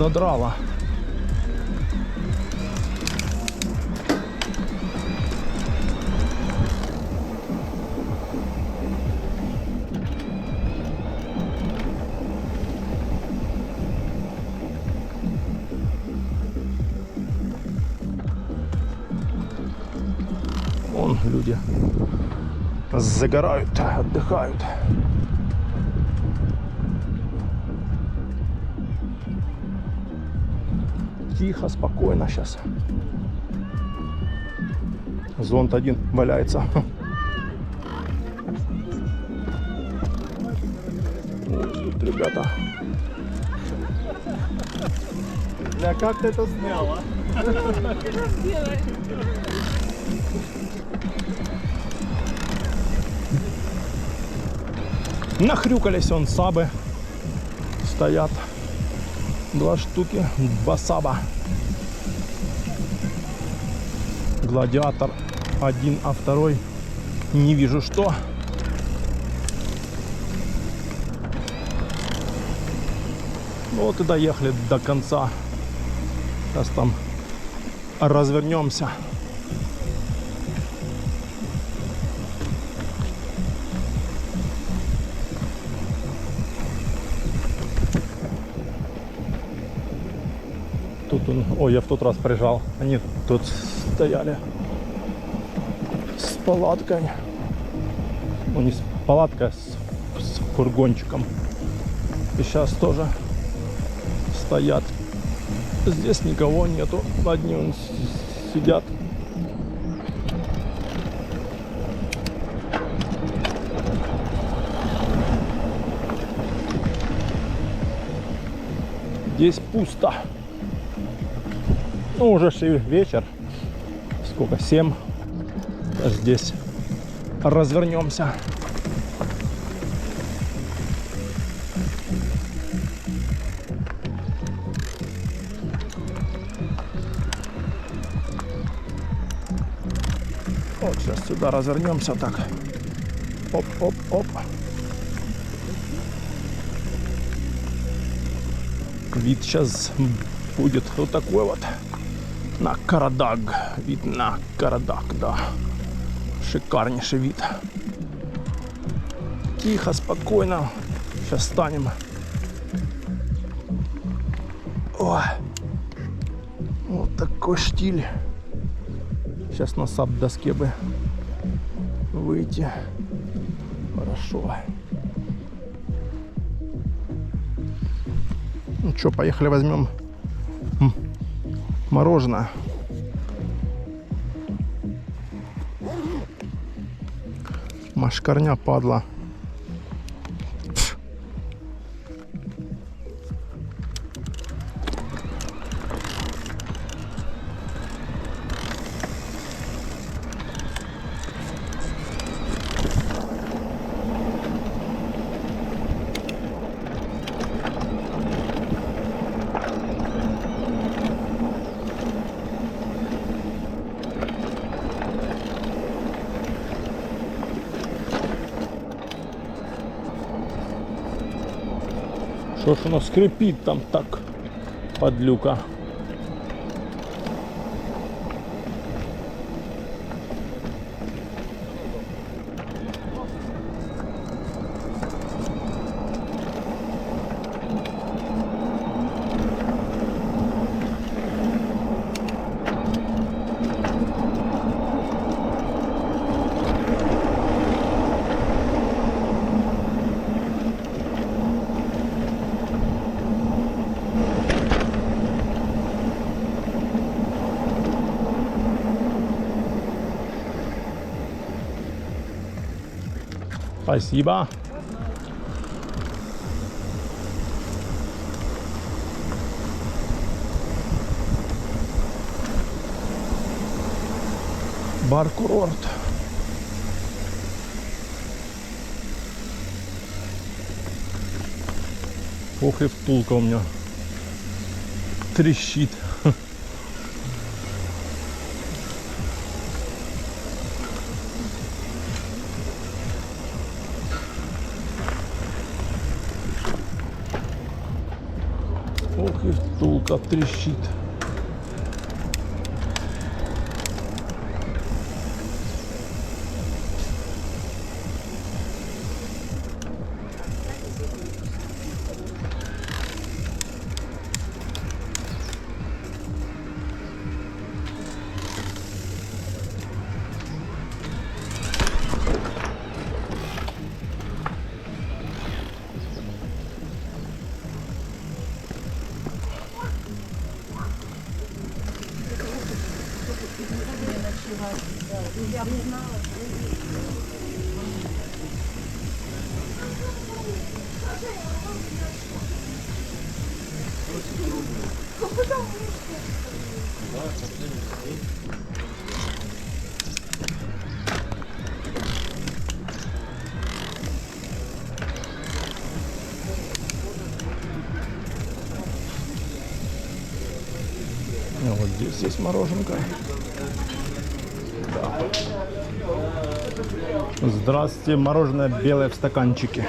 Надрала. Вон люди загорают, отдыхают. Тихо, спокойно сейчас. Зонт один валяется. Вот тут ребята. Бля, как ты это сняла? Нахрюкались он сабы. Стоят. 2 штуки. 2 саба. Гладиатор 1, а второй не вижу что. Ну вот и доехали до конца. Сейчас там развернемся. Тут он... Ой, я в тот раз прижал. Они тут стояли с палаткой. Ну не с палаткой, а с фургончиком. И сейчас тоже стоят. Здесь никого нету. Одни сидят. Здесь пусто. Ну, уже вечер. Сколько? 7. Здесь развернемся. Вот сейчас сюда развернемся так. Оп, оп, оп. Вид сейчас будет вот такой вот. На Карадаг. Вид на Карадаг, да. Шикарнейший вид. Тихо, спокойно. Сейчас встанем. Ой. Вот такой штиль. Сейчас на саб-доске бы выйти. Хорошо. Ну что, поехали возьмем мороженое. Машкарня, падла. Что ж оно скрипит там так, подлюка. Спасибо. Бар-курорт. Ох и втулка у меня трещит. Ох и втулка. Булка трещит. Вот здесь есть мороженка. Да. Здравствуйте, мороженое белое в стаканчике.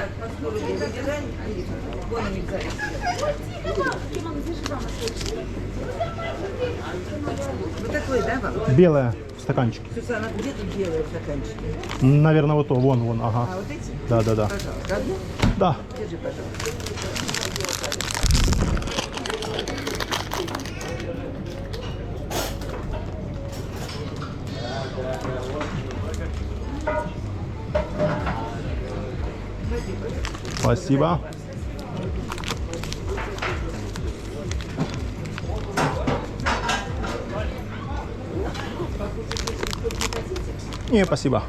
Вот такой, да, вам? Белое в стаканчике. Сусана, где тут белые стаканчики? Наверное, вот то, вон, ага. А вот эти? Да. Пожалуйста, одну? Да. Держи, пожалуйста. Спасибо. Не, спасибо.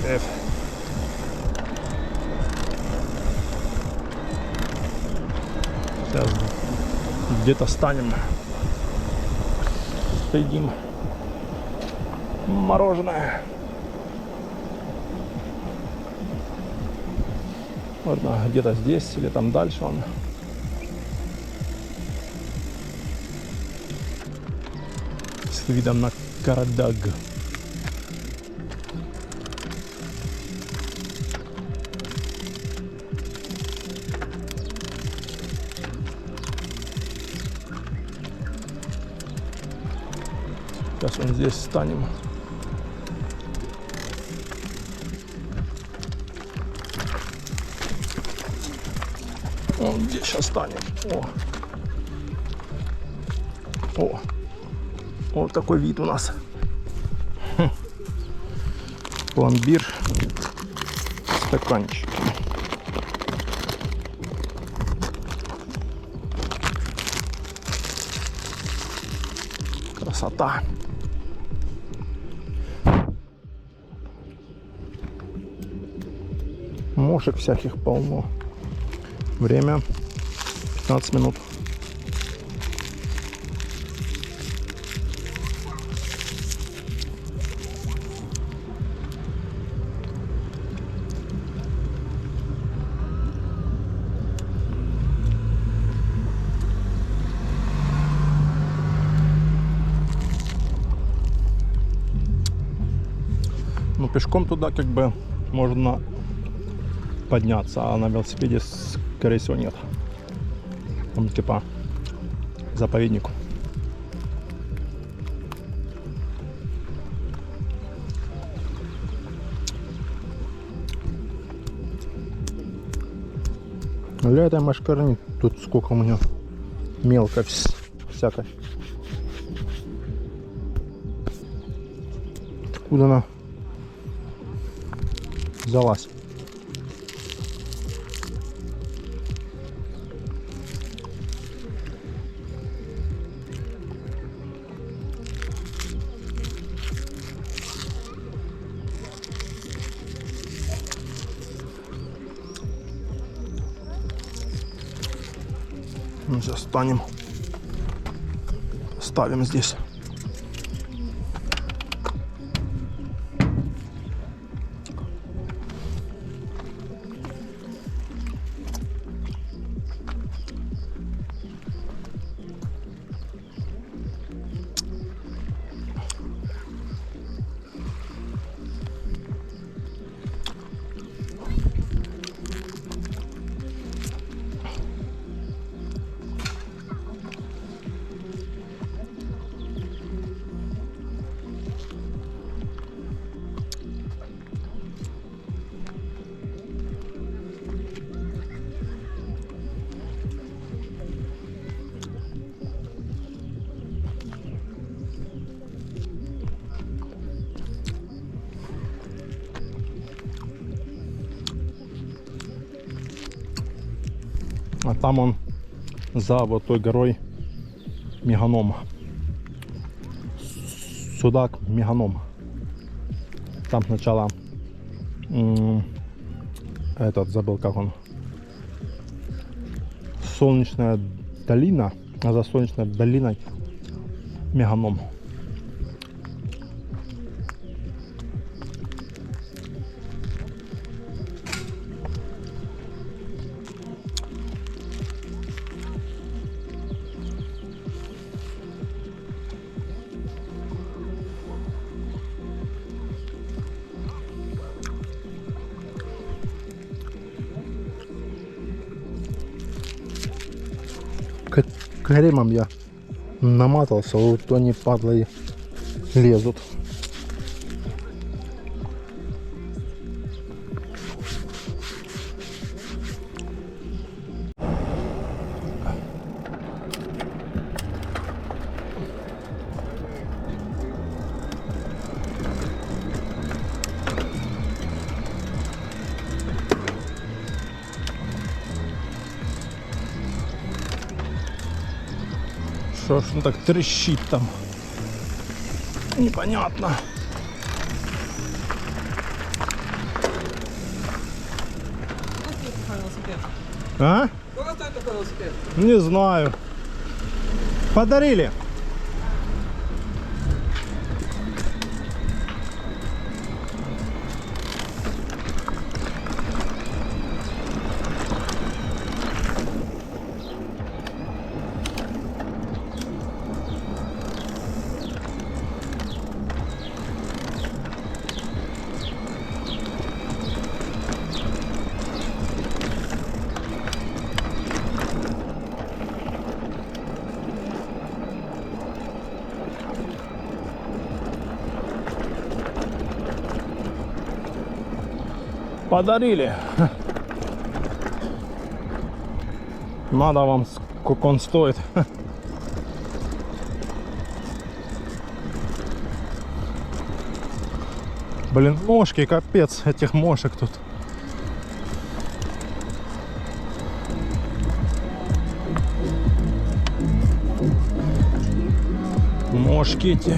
F. Сейчас где-то станем. Поедим мороженое. Можно где-то здесь или там дальше он. С видом на Карадаг. Сейчас он здесь станем. Он здесь сейчас станем. О, вот такой вид у нас. Пломбир, стаканчики. Красота. Мошек всяких полно. Время 15 минут. Ну, пешком туда как бы можно подняться, а на велосипеде, скорее всего, нет. Там типа заповедник. Ля этой машкарни, тут сколько у нее мелко всякой. Откуда она взялась? Ну, сейчас станем, ставим здесь. А там он за вот той горой Меганом. Судак Меганом. Там сначала этот, забыл как он. Солнечная долина, а за Солнечной долиной Меганом. Кремом я наматался, вот они падлы лезут. Что ж он так трещит там? Непонятно. А? Сколько стоит такой велосипед? Не знаю. Подарили. Подарили. Надо вам, сколько он стоит. Блин, ножки, капец этих мошек тут. Мошки эти.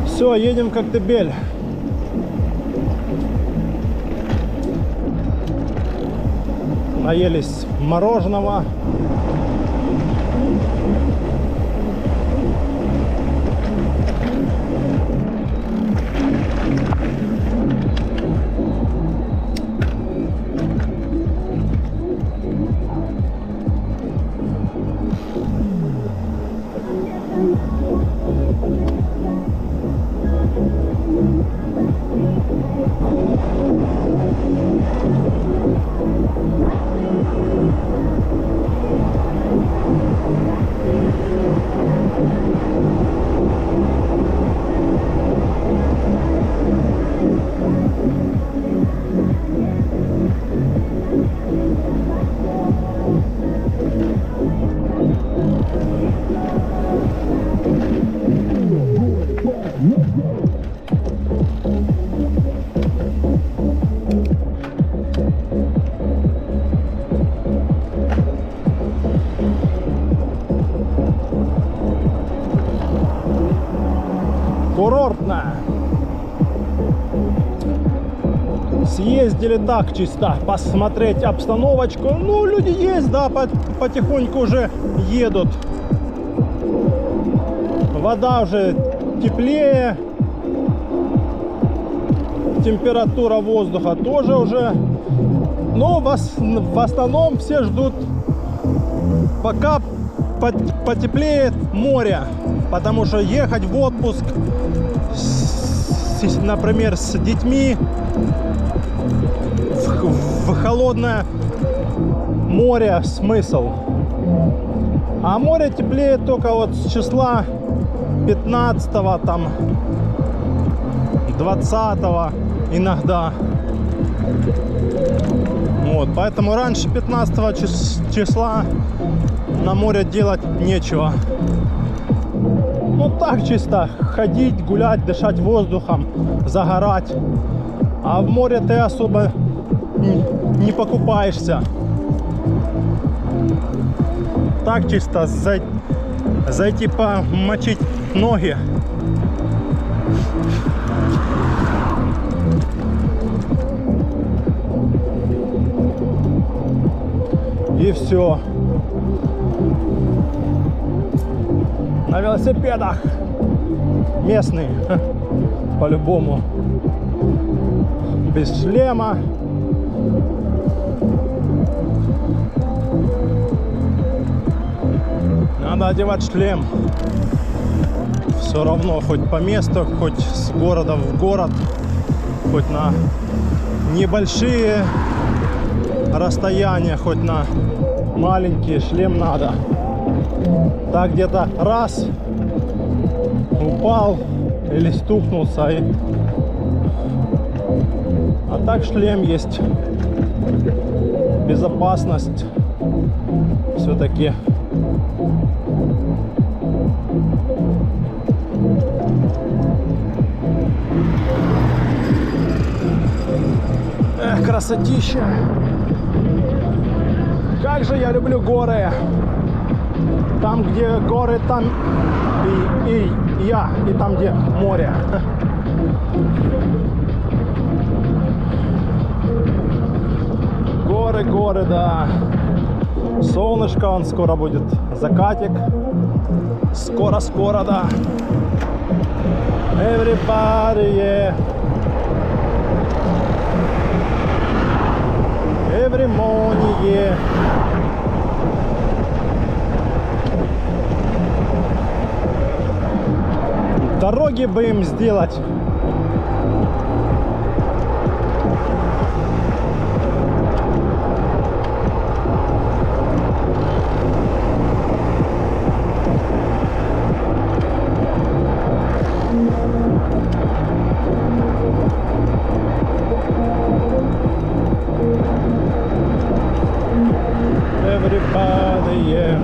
Все, едем в Коктебель. Наелись мороженого. Курортная. Съездили так чисто посмотреть обстановочку. Ну, люди есть, да, потихоньку уже едут. Вода уже теплее. Температура воздуха тоже уже. Но в основном все ждут, пока потеплеет море. Потому что ехать в отпуск например, с детьми в холодное море смысл. А море теплеет только вот с числа 15-го, там, 20-го иногда. Вот, поэтому раньше 15 числа на море делать нечего. Ну так чисто ходить, гулять, дышать воздухом, загорать. А в море ты особо не покупаешься. Так чисто зайти помочить ноги. И все. На велосипедах. Местные. По-любому. Без шлема. Надо одевать шлем. Все равно, хоть по месту, хоть с города в город, хоть на небольшие расстояния, хоть на маленькие, шлем надо. Так где-то раз упал или стукнулся. А так шлем есть. Безопасность все-таки. Эх, красотища! Как же я люблю горы! Там, где горы, там и я, и там, где море. Горы, горы, да. Солнышко, он скоро будет, закатик. Скоро, да. Everybody, yeah. Every morning, yeah. Дороги бы им сделать. Everybody, yeah.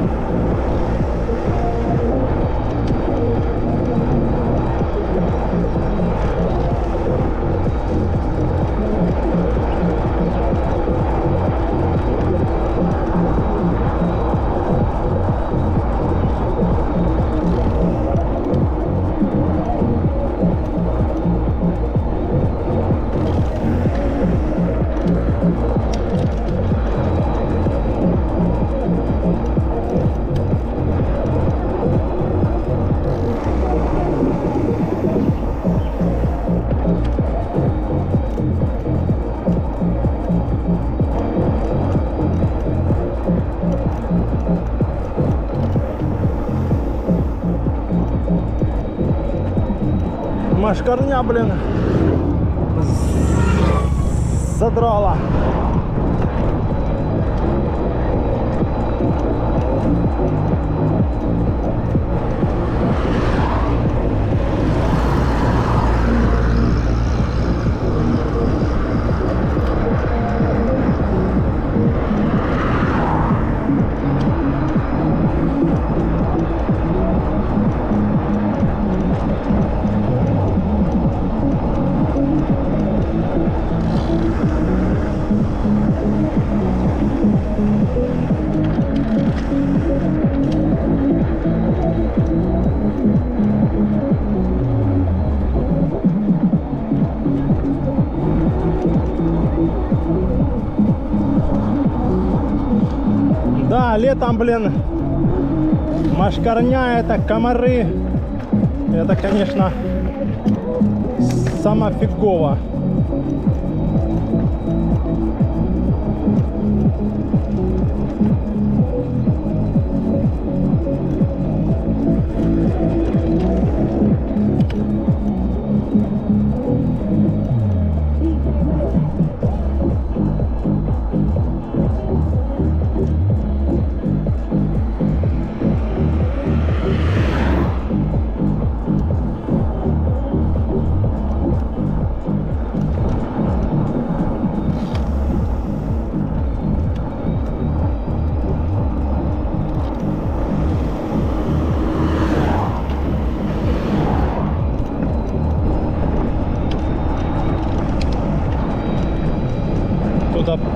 Машкарня, блин, задрала. Да, летом, блин, машкарня, это комары. Это, конечно, самофигово.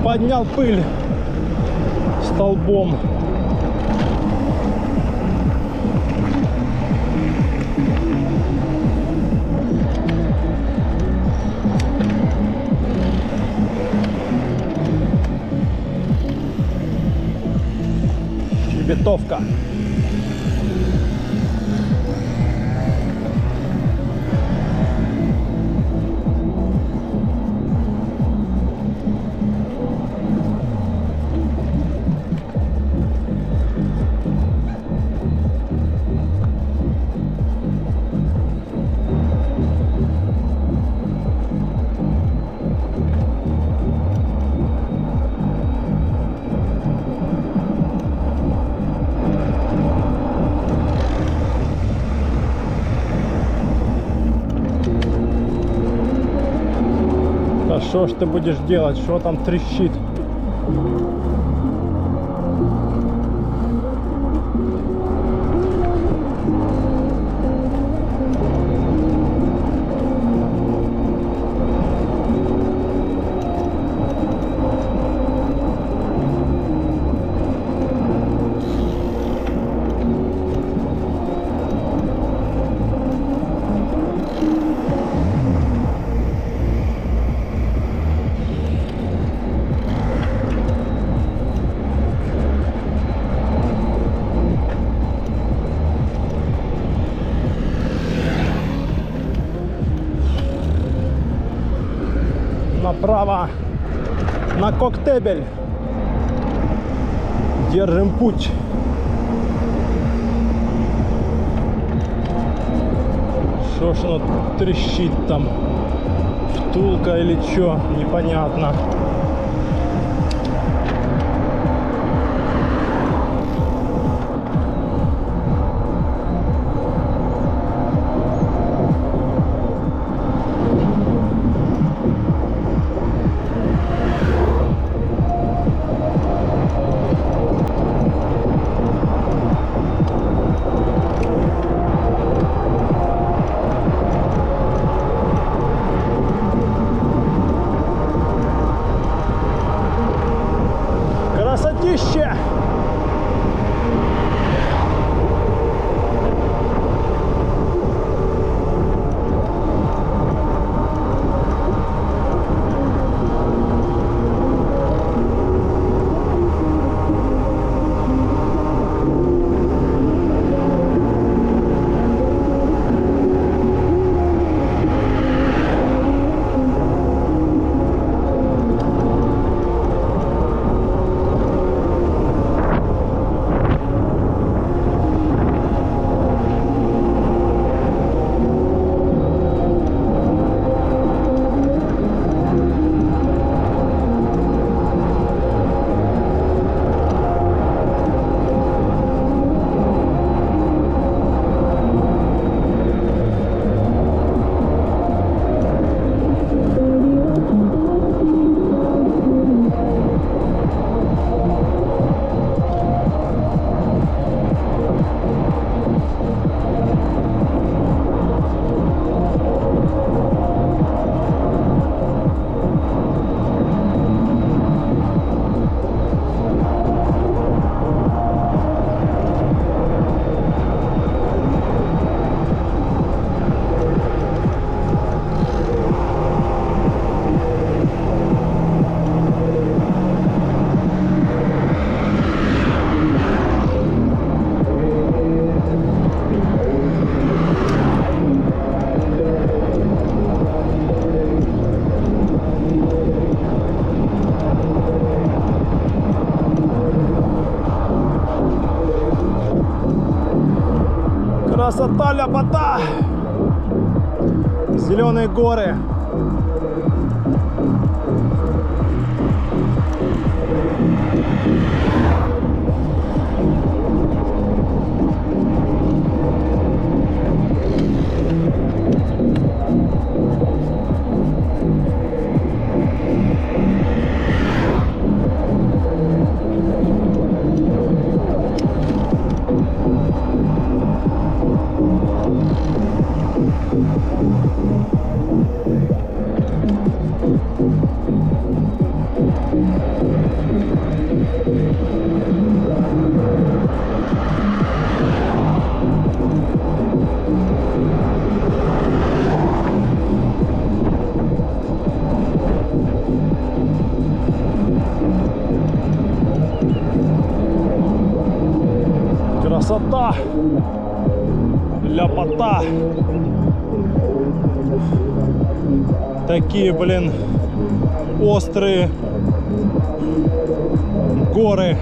поднял пыль столбом. Щебетовка. А что ж ты будешь делать? Что там трещит? Направо на Коктебель. Держим путь. Что ж оно трещит там? Втулка или что? Непонятно. Красотища! Красота, ляпота! Зеленые горы. Красота! Ляпота! Такие, блин, острые горы.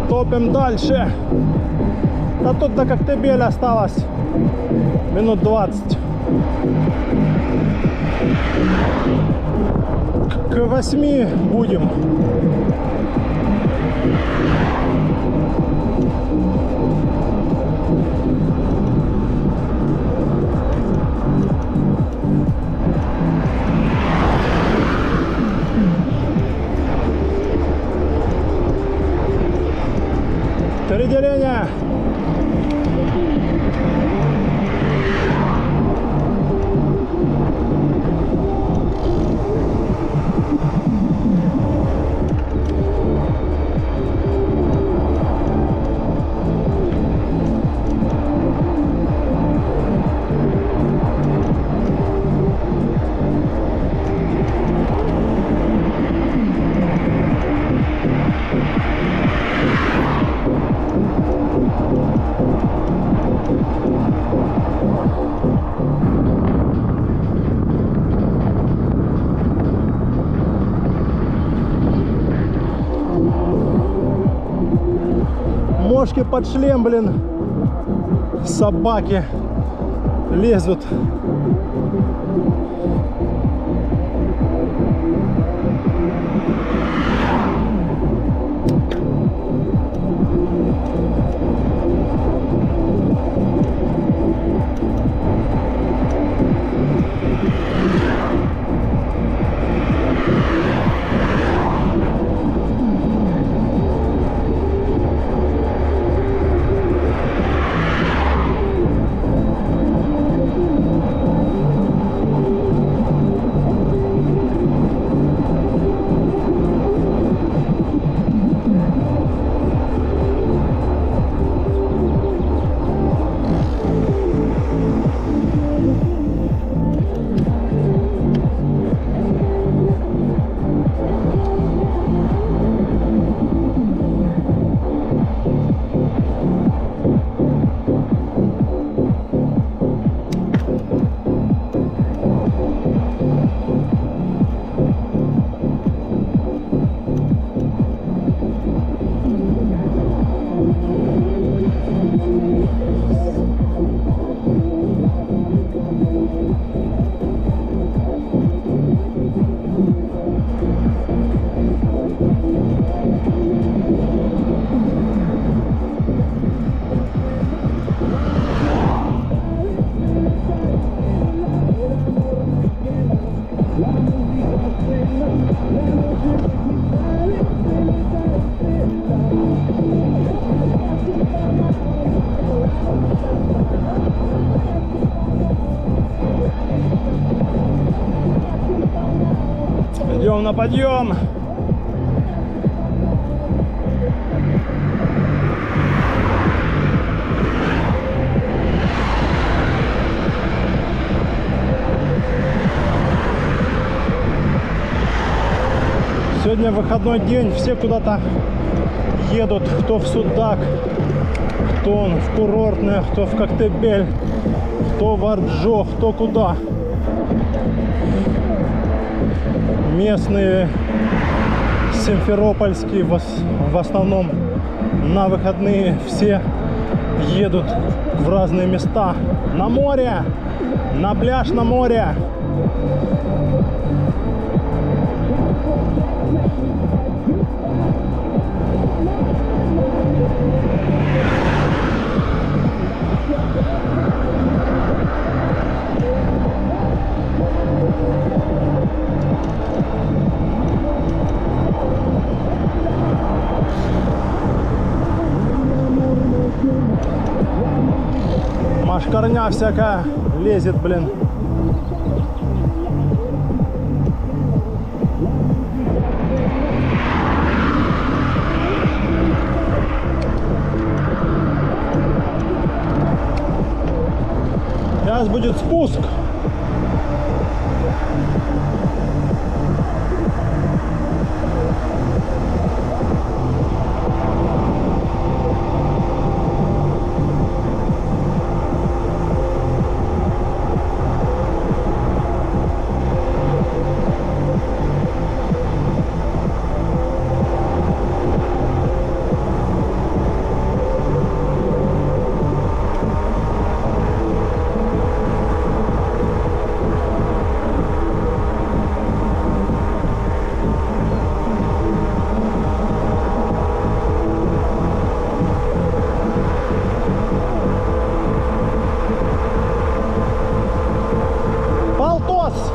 Топим дальше. А тут до Коктебеля осталось минут 20. К 8 будем. Три деления. Мошки под шлем, блин, собаки лезут. Идем на подъем. Сегодня выходной день, все куда-то едут, кто в Судак, кто в курортное, кто в Коктебель, кто в Арджо, кто куда. Местные симферопольские в основном на выходные все едут в разные места. На море, на пляж на море. мошкарня всякая лезет, блин. Сейчас будет спуск. Полтос!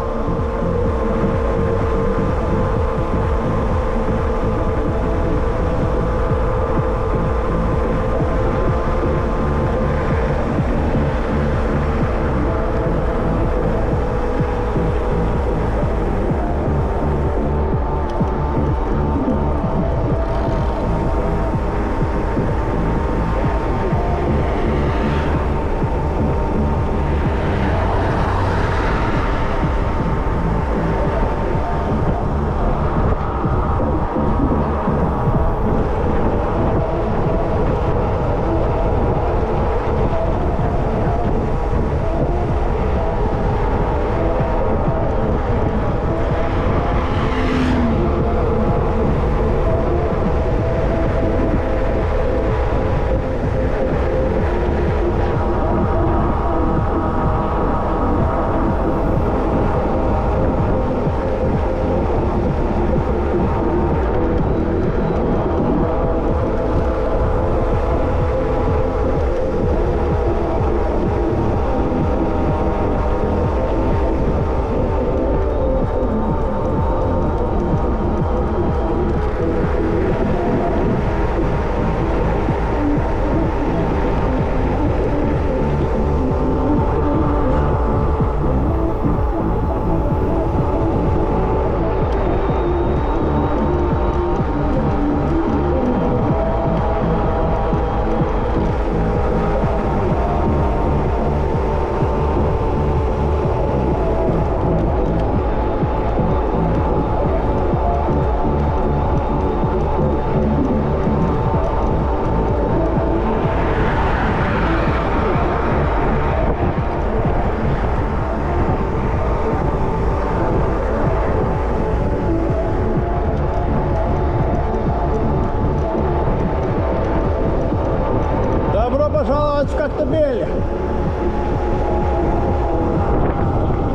пожаловать в Коктебель.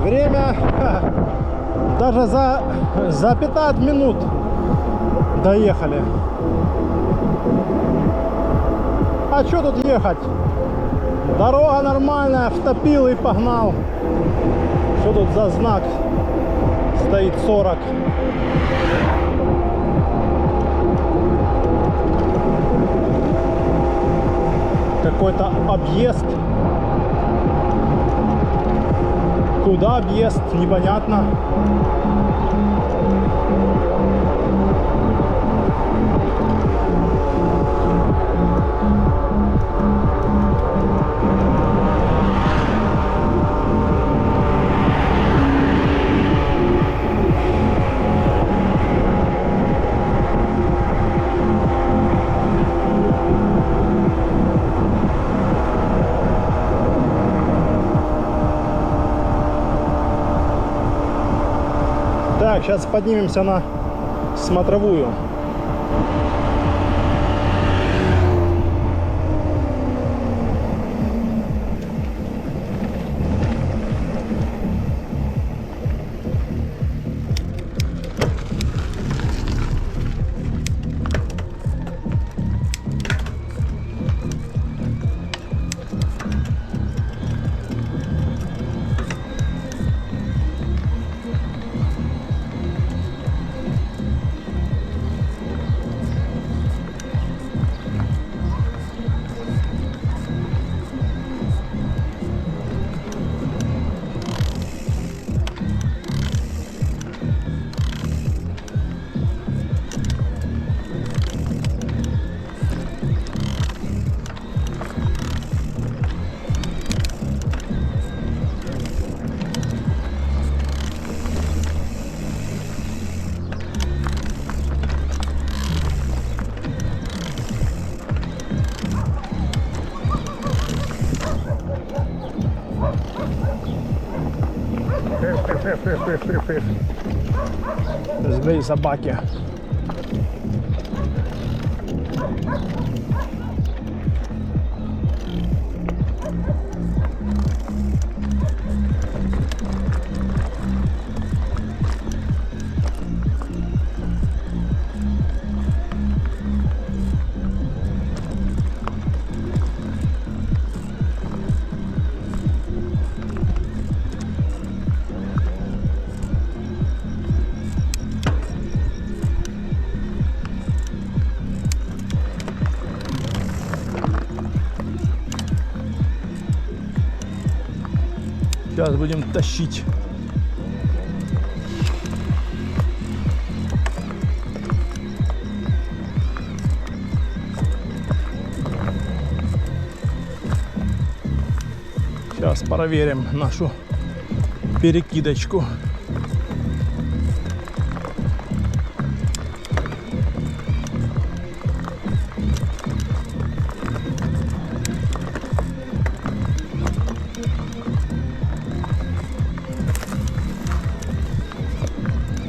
Время даже за 15 минут доехали. А что тут ехать? Дорога нормальная, втопил и погнал. Что тут за знак? Стоит 40. Какой-то объезд. Куда объезд? Непонятно. Так, сейчас поднимемся на смотровую. пых. Злые собаки. Сейчас будем тащить. Сейчас проверим нашу перекидочку.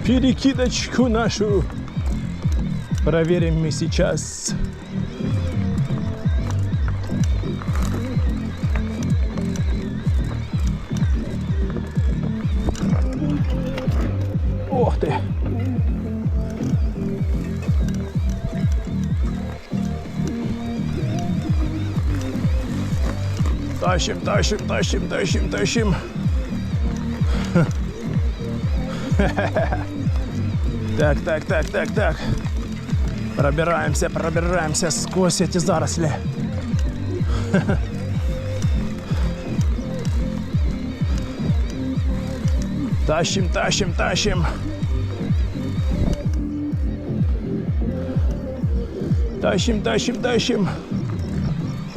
Перекидочку нашу проверим мы сейчас. Ох ты! Тащим, тащим, тащим, тащим, тащим. Так, так, так, так, так. Пробираемся, пробираемся сквозь эти заросли. Тащим, тащим, тащим. Тащим, тащим, тащим.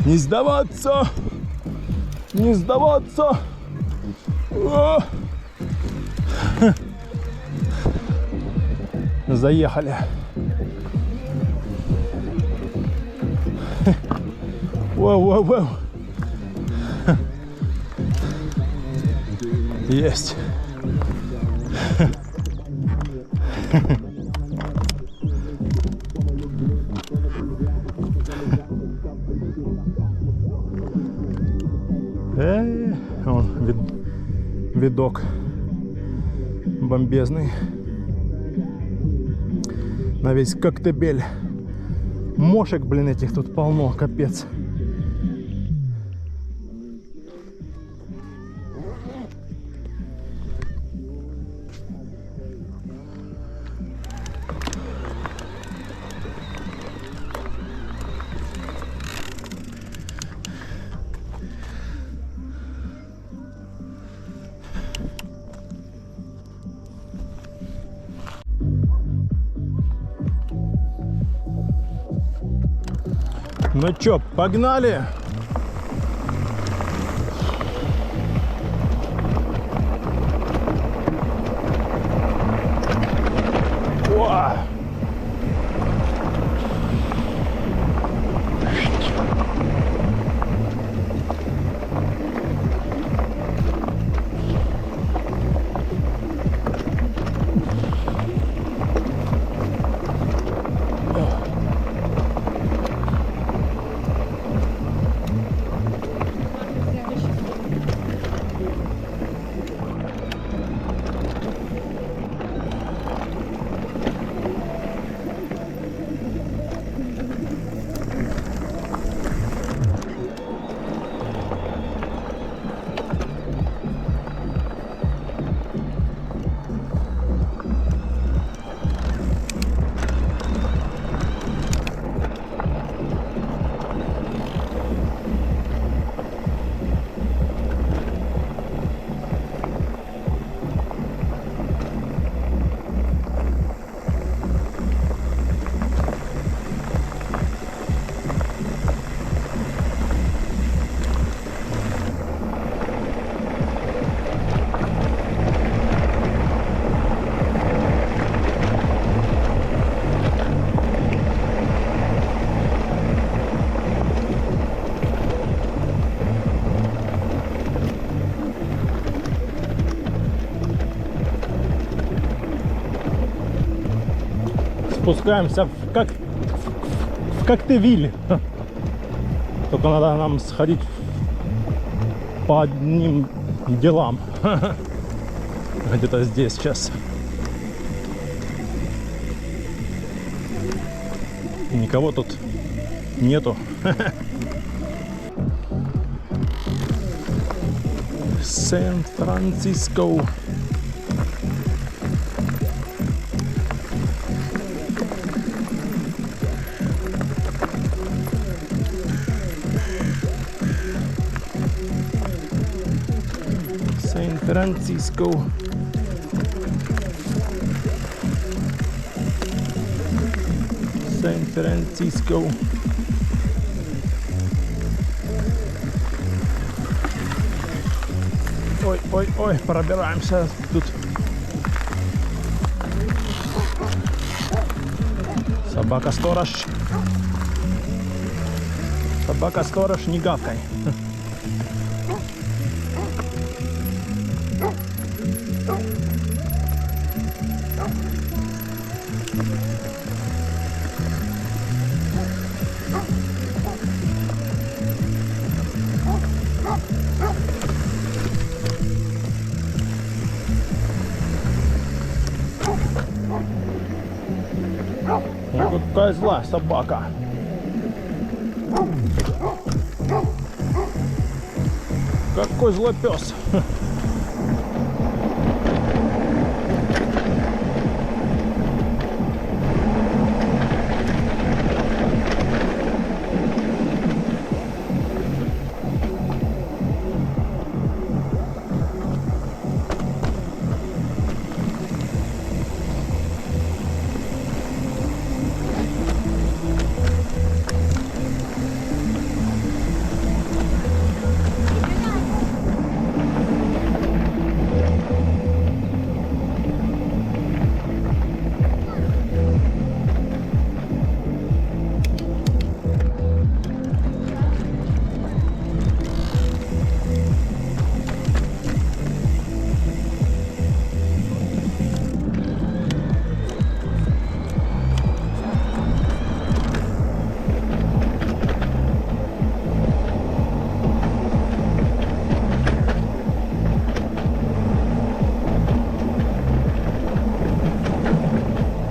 Не сдаваться. Не сдаваться. О! Заехали. Воу-воу-воу. Есть. Вон видок бомбезный. На весь Коктебель. Мошек, блин, этих тут полно, капец. Ну чё, погнали? О! спускаемся в Коктевиль. Только надо нам сходить по одним делам. Где-то здесь сейчас. Никого тут нету. Сан-Франциско. Сан-Франциско. Сан-Франциско. Ой, ой, ой, пробираемся тут. Собака-сторож. Собака-сторож, не гавкай. Ну, какая злая собака. Какой злой пес.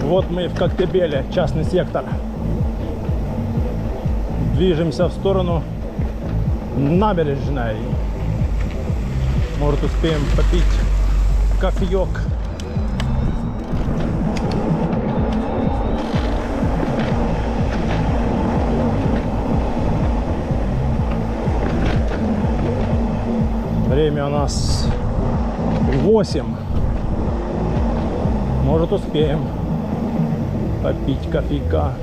Вот мы в Коктебеле, частный сектор. Движемся в сторону набережной. Может, успеем попить кофеек. Время у нас 8. Может, успеем попить кофейка.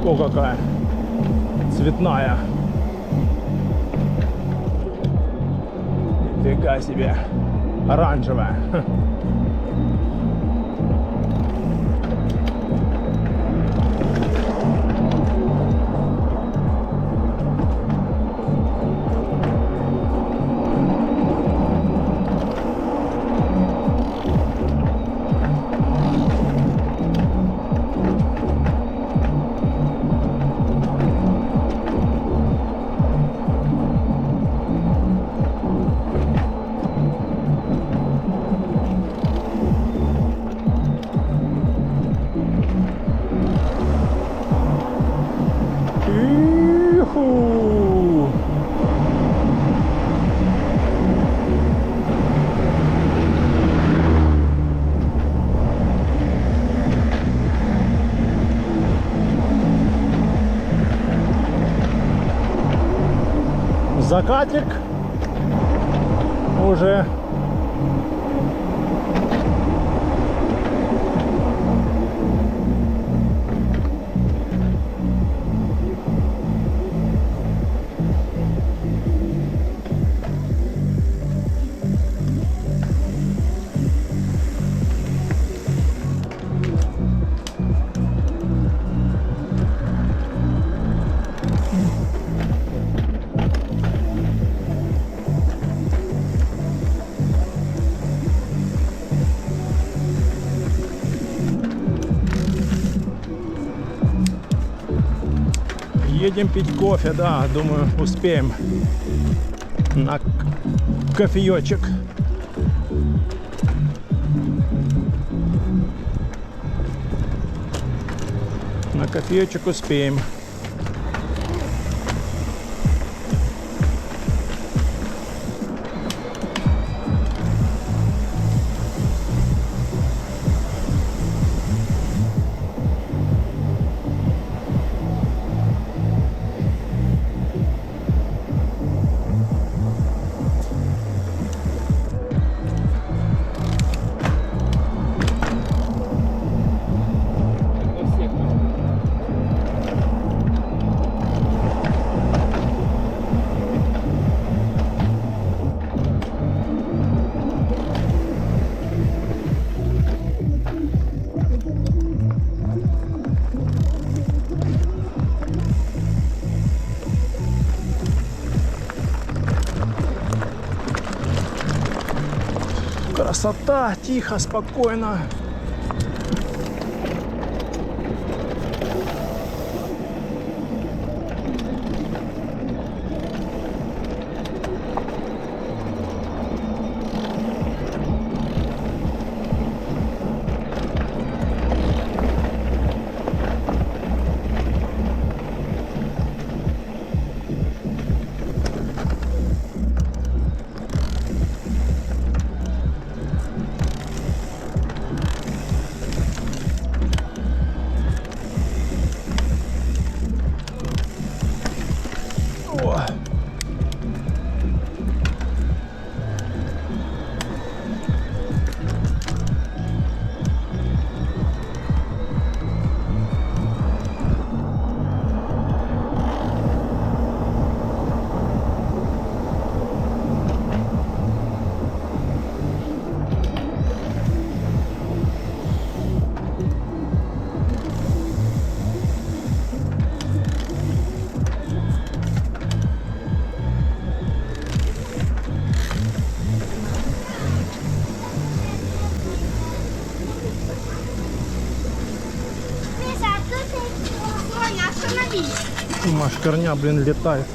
О, какая цветная. Нифига себе. Оранжевая. Закатик уже. Едем пить кофе, да, думаю, успеем на кофеечек. На кофеечек успеем. Красота, тихо, спокойно. О. Машкарня, блин, летает.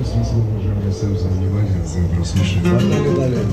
Спасибо, уважаемый Сэм, за внимание, за прослушивание. Далее.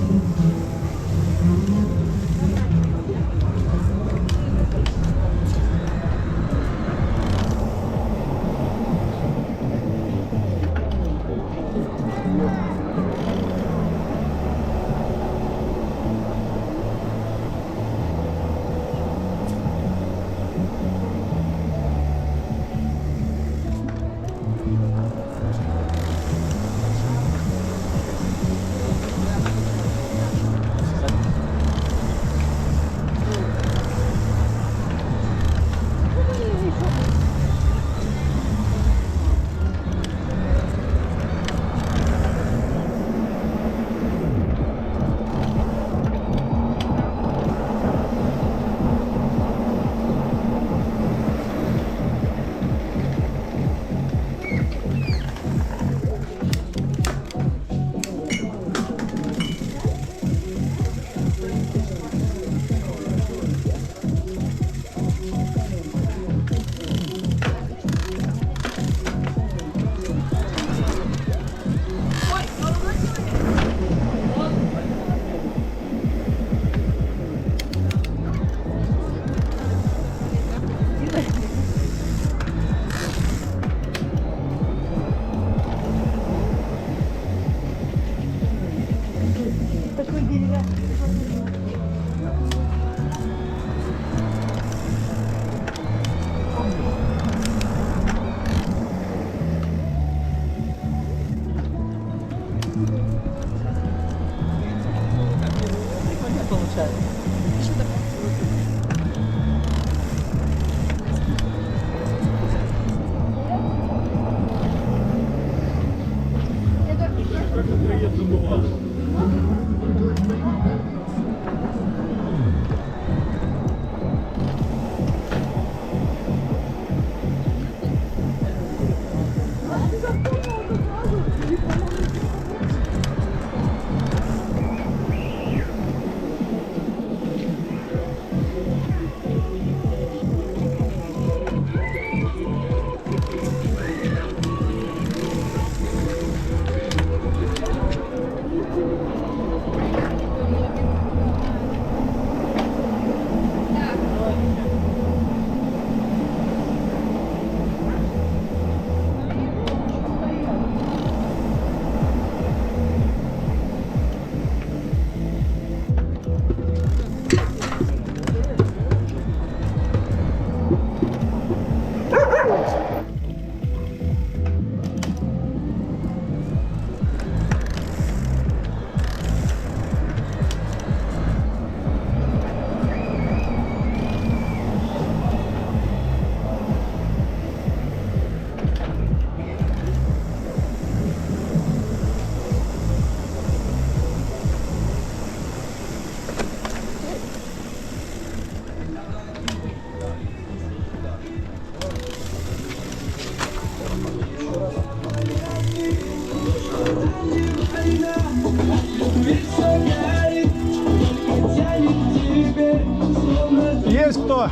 Есть кто?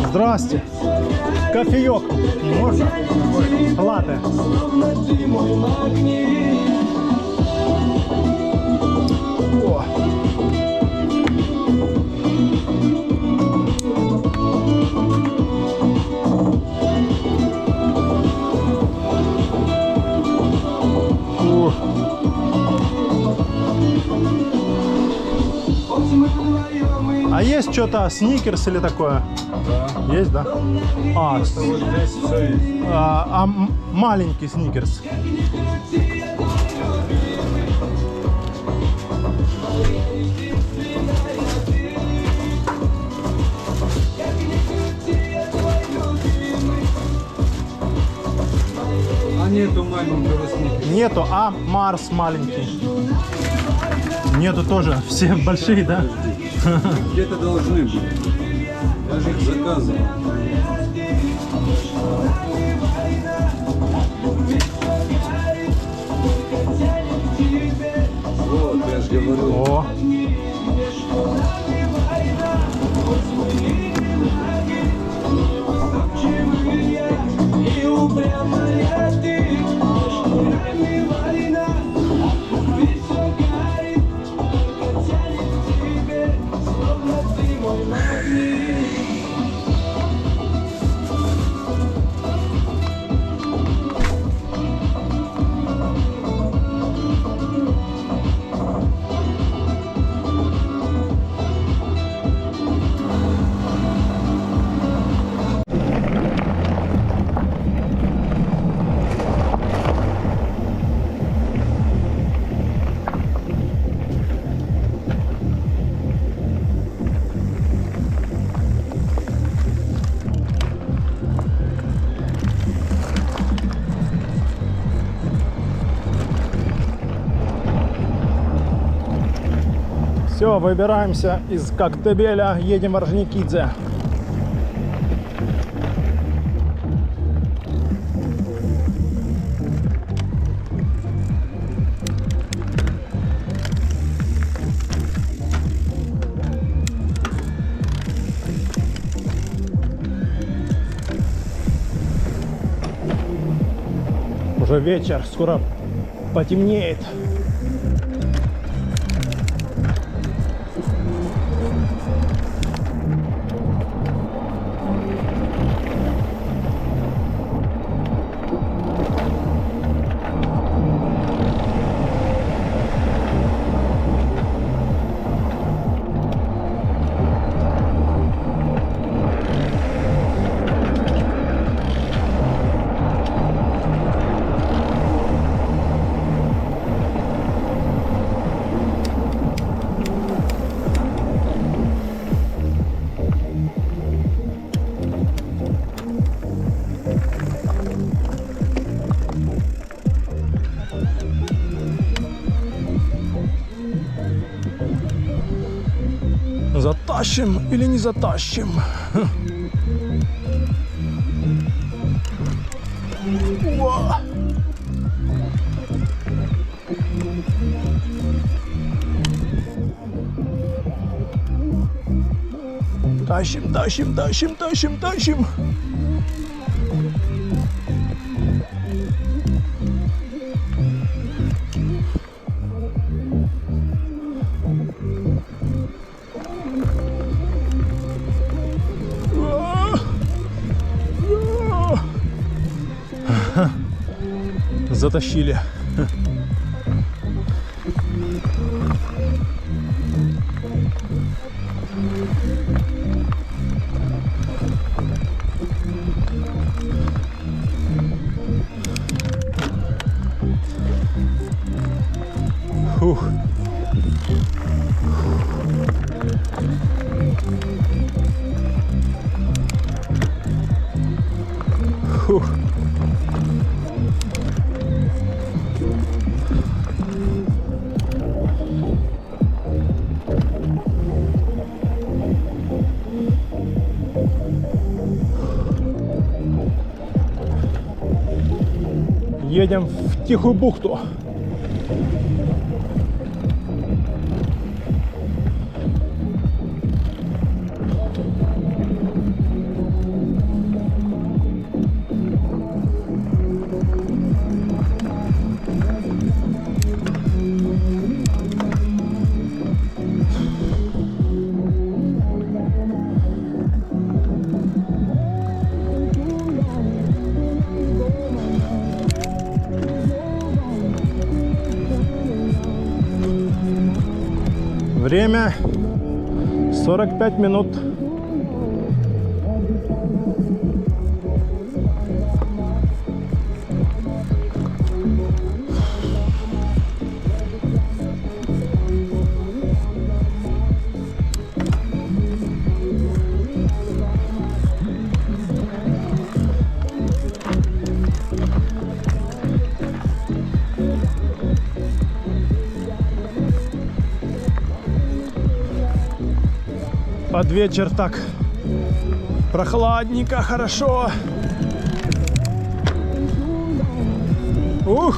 Здрасте. Кофеек. Можно? Латте. О. А есть что-то, сникерс или такое? Да. Есть, да? А, Вот здесь все есть. маленький сникерс. А нету маленького сника. Нету, а Марс маленький. Нету тоже, все большие, да? Где-то должны быть. Я же их заказывал. Вот, я же говорю. О, все, выбираемся из Коктебеля, едем в Орджоникидзе. Уже вечер, скоро потемнеет. затащим или не затащим? О! Тащим, тащим, тащим, тащим, тащим. Затащили. Фух. Фух. Едем в Тихую бухту. Время 45 минут. Под вечер так прохладненько, хорошо. Ух!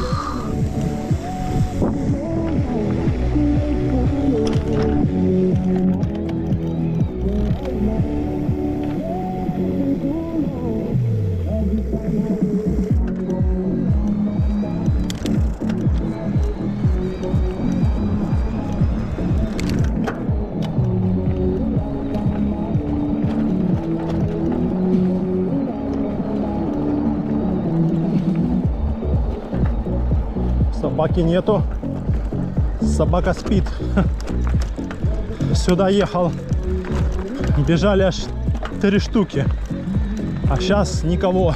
Собаки нету. Собака спит. Сюда ехал. Бежали аж 3 штуки. А сейчас никого.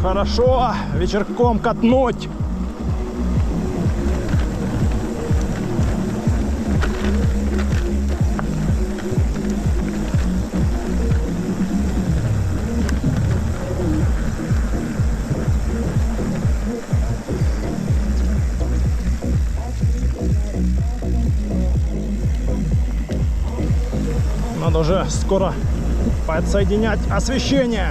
Хорошо, вечерком катнуть. Надо уже скоро подсоединять освещение.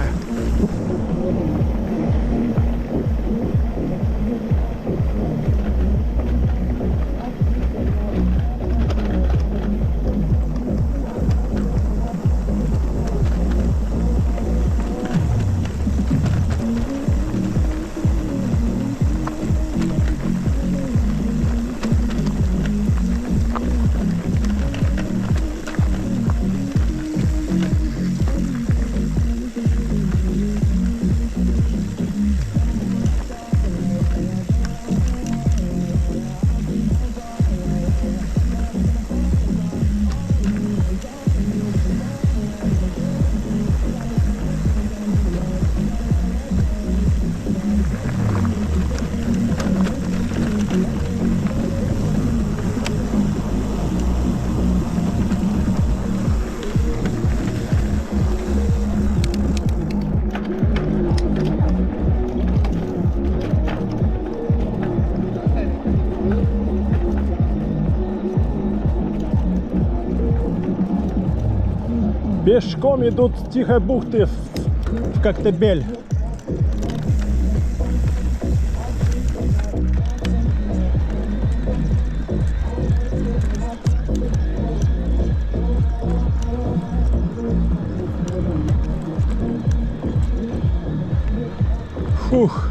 Пешком идут с Тихой бухты в Коктебель. Фух.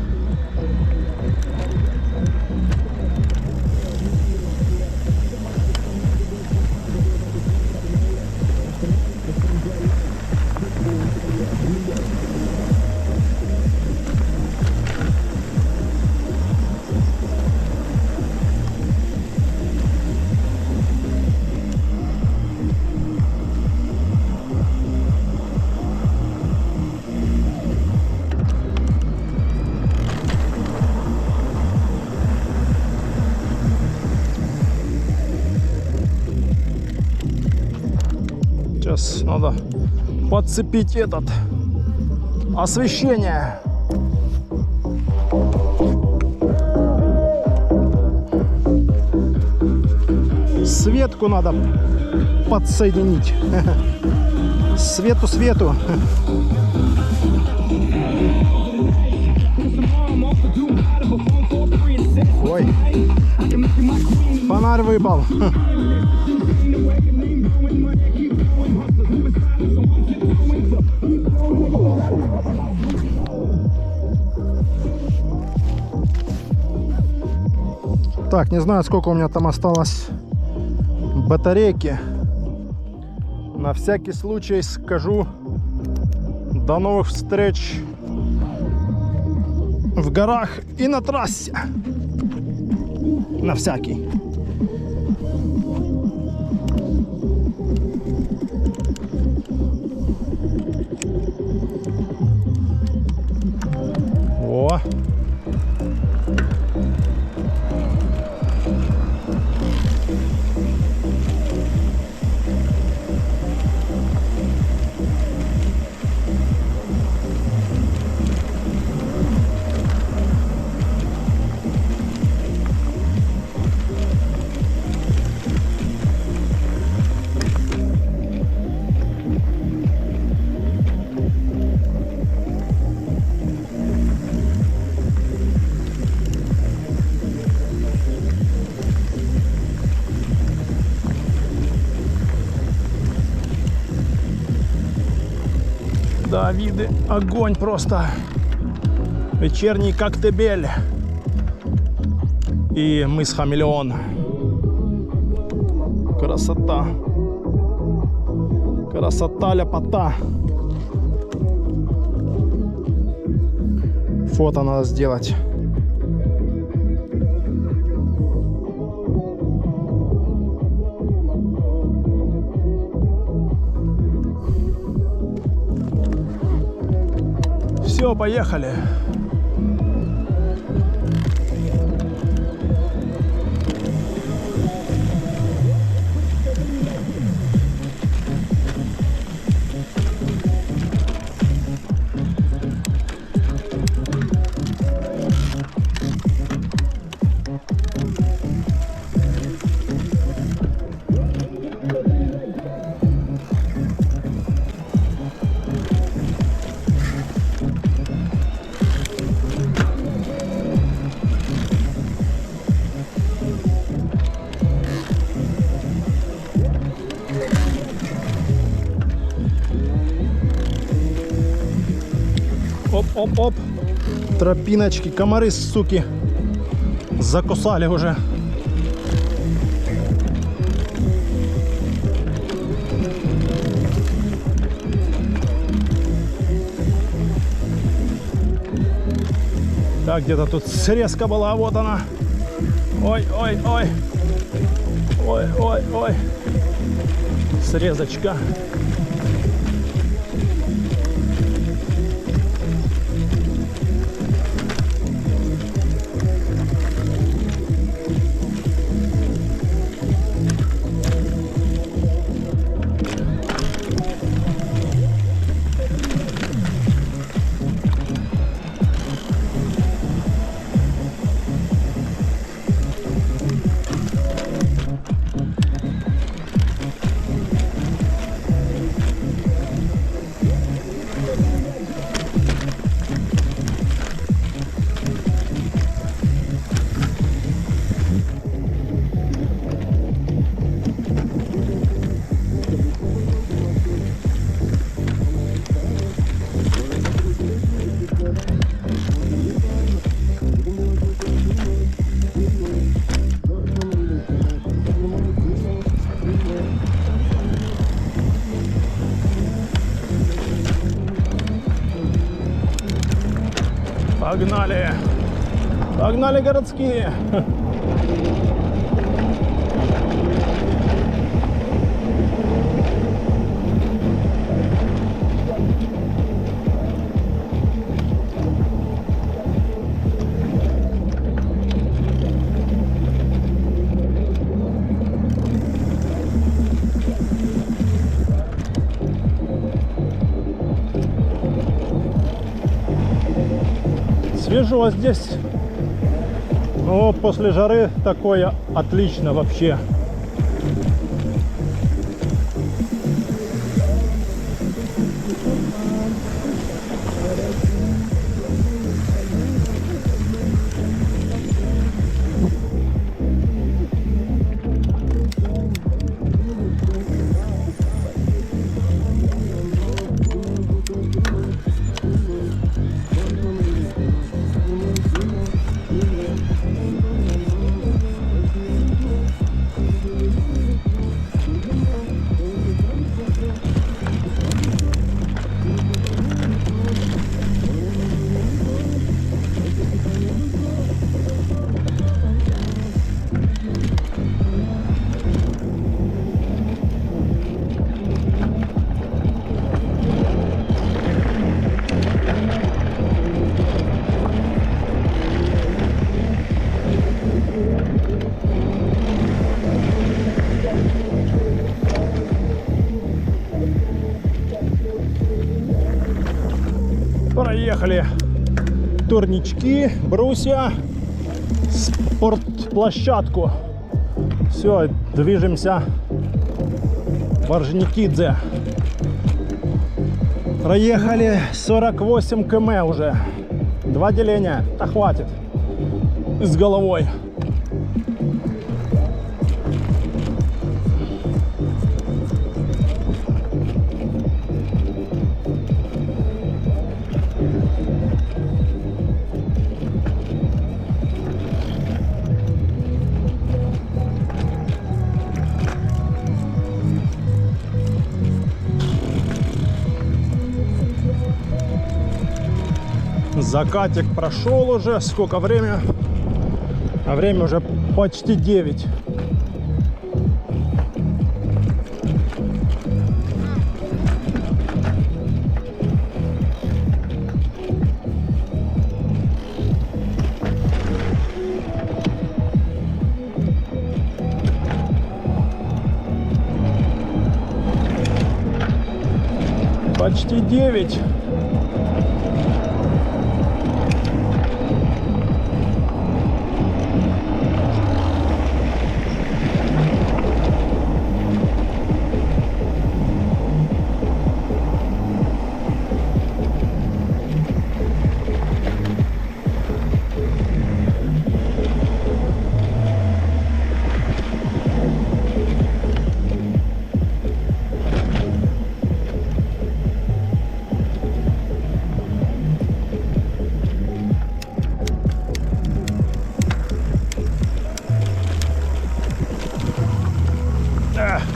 Сейчас надо подцепить этот освещение. Светку надо подсоединить. Свету. Ой, фонарь выпал. Так, не знаю, сколько у меня там осталось батарейки. На всякий случай скажу: до новых встреч в горах и на трассе. На всякий. О! Да, виды, огонь просто. Вечерний Коктебель и мыс Хамелеон. Красота. Красота, ляпота. Фото надо сделать. Все, поехали. Оп-оп-оп. Тропиночки. Комары, суки, закусали уже. Так, где-то тут срезка была, вот она. Ой, ой, ой. Ой, ой, ой. Срезочка. Погнали! Погнали, городские! Свежо здесь. О, после жары такое отлично вообще. Проехали турнички, брусья, спортплощадку. Все, движемся в Орджоникидзе. Проехали 48 км уже. 2 деления, да хватит. С головой. Закатик прошел уже. Сколько время? А время уже почти 9. Почти 9.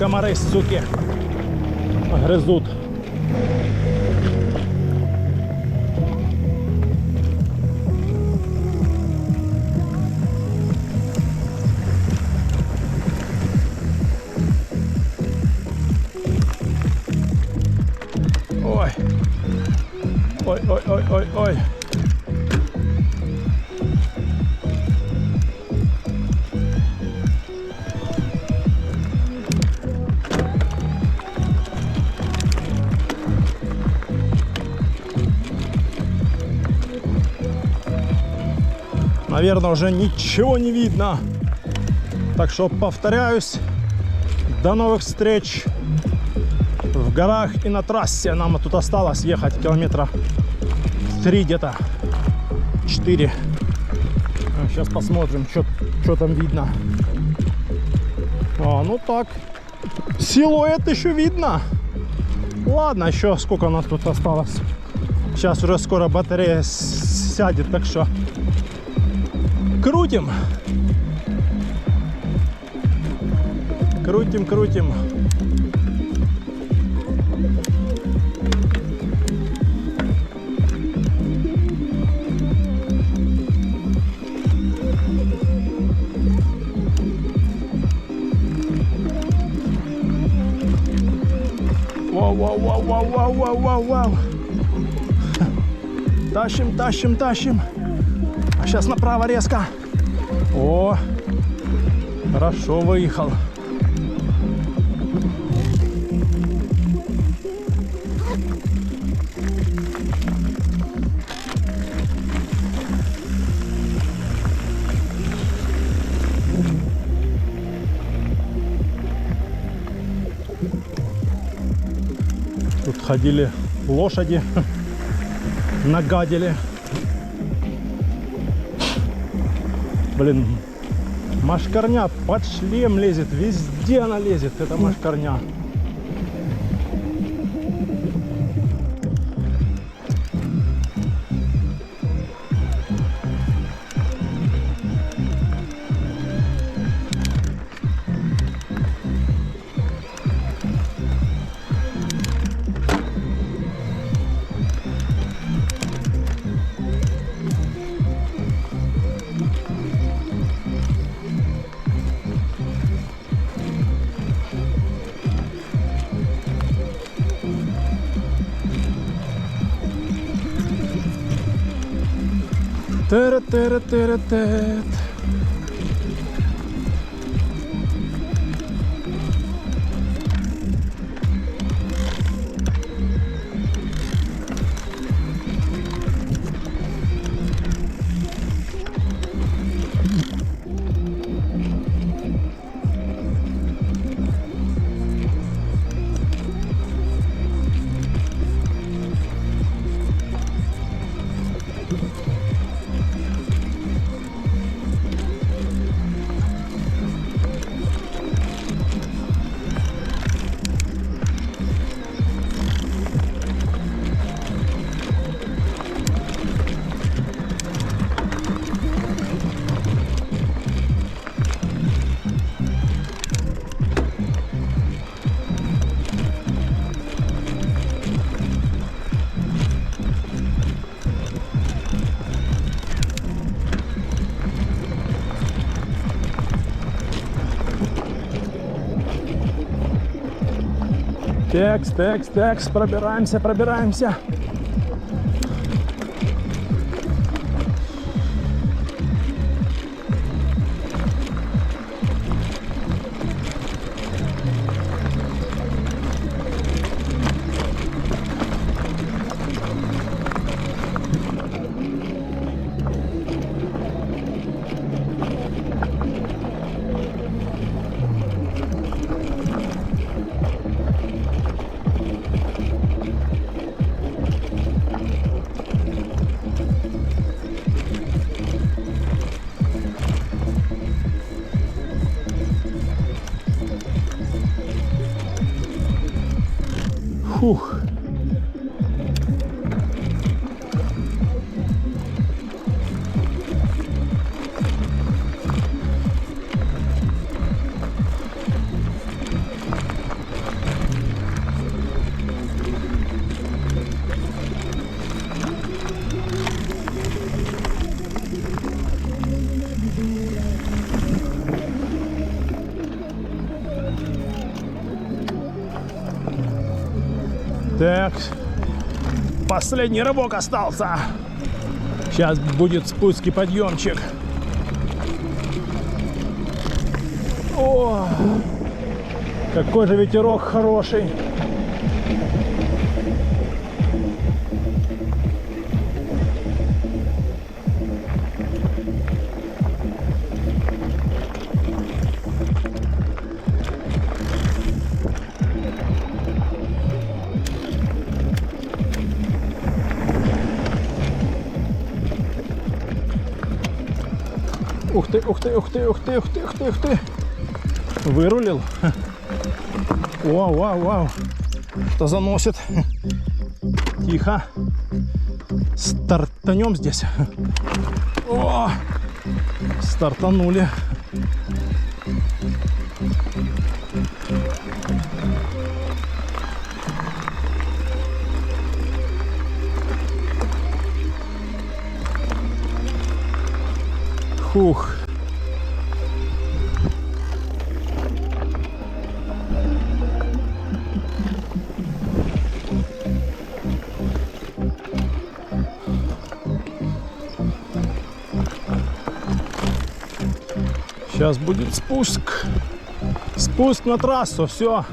комары, суки, грызут. Ой. Ой, ой, ой, ой, ой. Наверное, уже ничего не видно. Так что повторяюсь. До новых встреч в горах и на трассе. Нам тут осталось ехать километра 3 где-то. 4. Сейчас посмотрим, что там видно. А, ну так. Силуэт еще видно. Ладно, еще сколько у нас тут осталось. Сейчас уже скоро батарея сядет, так что крутим. Крутим, крутим. Вау, вау, вау, вау, вау, вау, вау, вау. Тащим, тащим, тащим. А сейчас направо резко. О, хорошо выехал. Тут ходили лошади, нагадили. Блин, машкарня под шлем лезет, везде она лезет, эта машкарня. Тера-тера-тера-тет. Текс, текс, текс, пробираемся, пробираемся. Фух. Так, последний рывок остался. Сейчас будет спуск и подъемчик. О, какой же ветерок хороший. Ух ты, ух ты, ух ты, ух ты, ух ты, ух ты, ух ты. Вырулил. Вау, вау, вау. Что заносит? Тихо. Стартанем здесь. О! Стартанули. Фух. Сейчас будет спуск. Спуск на трассу. Все.